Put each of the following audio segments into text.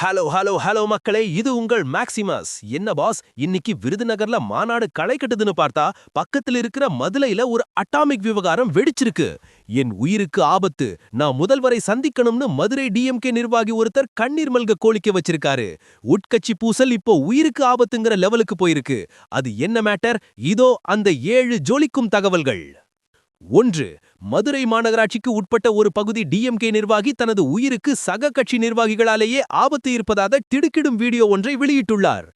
Hello hello hello மக்களே, இது உங்கள் மேக்சிமஸ். என்ன பாஸ், இன்னைக்கு விருதுநகர்ல மாநாடு களை கட்டுதுன்னு பார்த்தா பக்கத்துல இருக்கிற மதுரையில ஒரு அட்டாமிக் விவகாரம் வெடிச்சிருக்கு. என் உயிருக்கு ஆபத்து, நான் முதல்வரை சந்திக்கணும்னு மதுரை டிஎம்கே நிர்வாகி ஒருத்தர் கண்ணீர் மல்க கோரிக்கை வச்சிருக்காரு. உட்கட்சி பூசல் இப்போ உயிருக்கு ஆபத்துங்கிற லெவலுக்கு போயிருக்கு. அது என்ன மேட்டர்? இதோ அந்த 7 ஜொலிக்கும் தகவல்கள். 1. மதுரை மாநகராட்சிக்கு உட்பட்ட ஒரு பகுதி டிஎம்கே நிர்வாகி தனது உயிருக்கு சக கட்சி நிர்வாகிகளாலேயே ஆபத்து இருப்பதாக திடுக்கிடும் வீடியோ ஒன்றை வெளியிட்டுள்ளார்.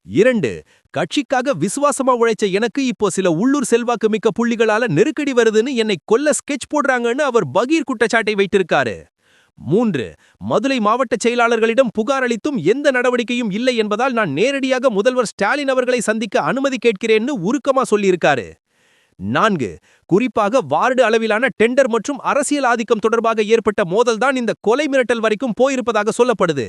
2. கட்சிக்காக விசுவாசமா உழைச்ச எனக்கு இப்போ சில உள்ளூர் செல்வாக்கு மிக்க புள்ளிகளால நெருக்கடி வருதுன்னு என்னை கொல்ல ஸ்கெட்ச் போடுறாங்கன்னு அவர் பகீர் குற்றச்சாட்டை வைத்திருக்காரு. 3. மதுரை மாவட்ட செயலாளர்களிடம் புகார் அளித்தும் எந்த நடவடிக்கையும் இல்லை என்பதால் நான் நேரடியாக முதல்வர் ஸ்டாலின் அவர்களை சந்திக்க அனுமதி கேட்கிறேன்னு உருக்கமா சொல்லியிருக்காரு. 4. குறிப்பாக வார்டு அளவிலான டெண்டர் மற்றும் அரசியல் ஆதிக்கம் தொடர்பாக ஏற்பட்ட மோதல்தான் இந்த கொலை மிரட்டல் வரைக்கும் போயிருப்பதாக சொல்லப்படுது.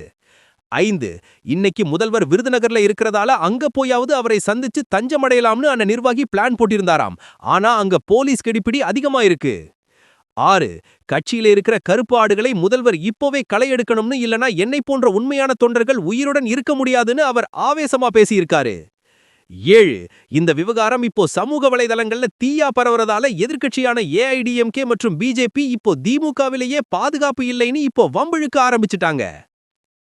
5. இன்னைக்கு முதல்வர் விருதுநகர்ல இருக்கிறதால அங்க போயாவது அவரை சந்திச்சு தஞ்சமடையலாம்னு அந்த நிர்வாகி பிளான் போட்டிருந்தாராம். ஆனா அங்க போலீஸ் கெடிப்பிடி அதிகமா இருக்கு. 6. கட்சியில இருக்கிற கருப்பு ஆடுகளை முதல்வர் இப்போவே களை எடுக்கணும்னு, இல்லனா என்னை போன்ற உண்மையான தொண்டர்கள் உயிருடன் இருக்க முடியாதுன்னு அவர் ஆவேசமா பேசியிருக்காரு. 7. இந்த விவகாரம் இப்போ சமூக வலைதளங்கள்ல தீயா பரவறதால எதிர்க்கட்சியான ஏஐடிஎம்கே மற்றும் பிஜேபி இப்போ திமுகவிலேயே பாதுகாப்பு இல்லைன்னு இப்போ வம்பிழுக்க ஆரம்பிச்சுட்டாங்க.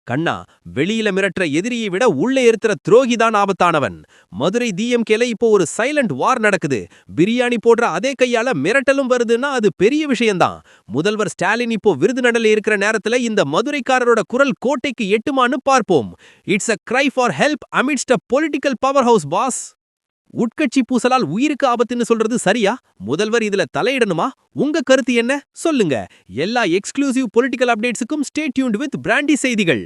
கண்ணா, வெளியில மிரட்டுற எதிரியை விட உள்ளே இருக்கிற துரோகிதான் ஆபத்தானவன். மதுரை டிஎம்கேல இப்போ ஒரு சைலண்ட் வார் நடக்குது. பிரியாணி போடுற அதே கையால மிரட்டலும் வருதுன்னா அது பெரிய விஷயம்தான். முதல்வர் ஸ்டாலின் இப்போ விருதுநகர்ல இருக்கிற நேரத்துல இந்த மதுரைக்காரரோட குரல் கோட்டைக்கு எட்டுமான்னு பார்ப்போம். It's a cry for help amidst a political powerhouse boss. உட்கட்சி பூசலால் உயிருக்கு ஆபத்துன்னு சொல்றது சரியா? முதல்வர் இதுல தலையிடணுமா? உங்க கருத்து என்ன? சொல்லுங்க. எல்லா எக்ஸ்க்ளூசிவ் பொலிட்டிக்கல் அப்டேட்ஸுக்கும் ஸ்டே டியூன்ட் வித் பிராண்டி செய்திகள்.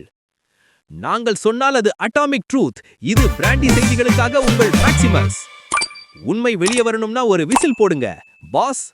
நாங்கள் சொன்னால் அது அட்டாமிக் ட்ரூத். இது பிராண்டி செய்திகளுக்காக உங்கள் மேக்சிமஸ். உண்மை வெளியே வரணும்னா ஒரு விசில் போடுங்க பாஸ்.